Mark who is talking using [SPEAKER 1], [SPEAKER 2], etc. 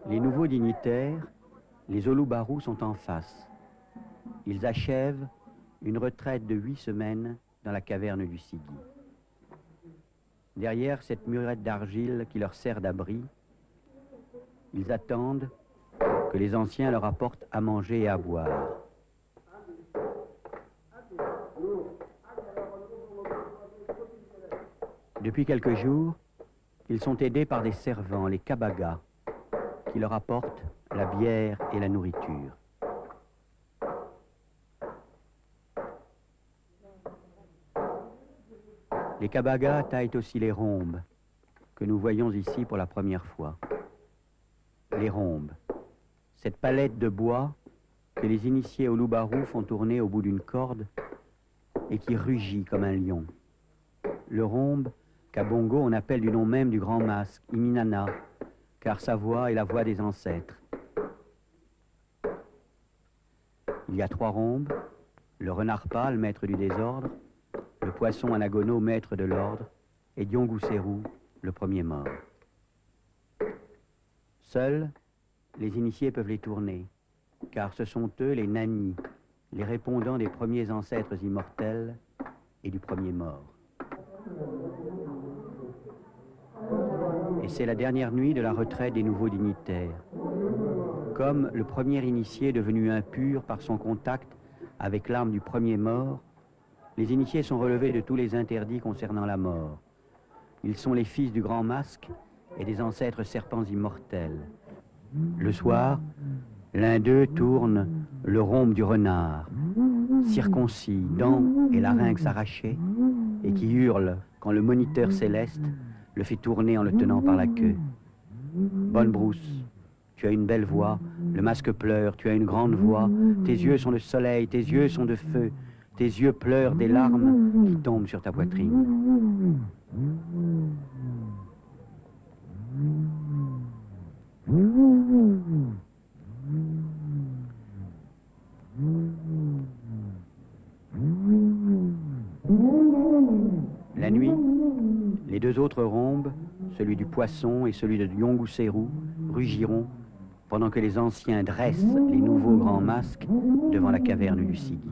[SPEAKER 1] Les nouveaux dignitaires, les Olubarus, sont en face. Ils achèvent une retraite de 8 semaines dans la caverne du Sigi. Derrière cette murette d'argile qui leur sert d'abri, ils attendent que les anciens leur apportent à manger et à boire. Depuis quelques jours, ils sont aidés par des servants, les kabagas, qui leur apportent la bière et la nourriture. Les kabagas taillent aussi les rhombes, que nous voyons ici pour la première fois. Les rhombes, cette palette de bois que les initiés Olubaru font tourner au bout d'une corde et qui rugit comme un lion. Le rhombe, qu'à Bongo on appelle du nom même du grand masque, Iminana, car sa voix est la voix des ancêtres. Il y a 3 rhombes, le renard pâle, maître du désordre, le poisson anagono, maître de l'ordre, et Diongouserou, le premier mort. Seuls, les initiés peuvent les tourner, car ce sont eux les Nani, les répondants des premiers ancêtres immortels et du premier mort. Et c'est la dernière nuit de la retraite des nouveaux dignitaires. Comme le premier initié devenu impur par son contact avec l'âme du premier mort, les initiés sont relevés de tous les interdits concernant la mort. Ils sont les fils du grand masque et des ancêtres serpents immortels. Le soir, l'un d'eux tourne le rhombe du renard, circoncis, dents et larynx arrachés, et qui hurle quand le moniteur céleste le fait tourner en le tenant par la queue. Bonne brousse, tu as une belle voix, le masque pleure, tu as une grande voix, tes yeux sont de soleil, tes yeux sont de feu, tes yeux pleurent des larmes qui tombent sur ta poitrine. La nuit, les 2 autres rhombes, celui du poisson et celui de Diongouserou, rugiront pendant que les anciens dressent les nouveaux grands masques devant la caverne du Sigi.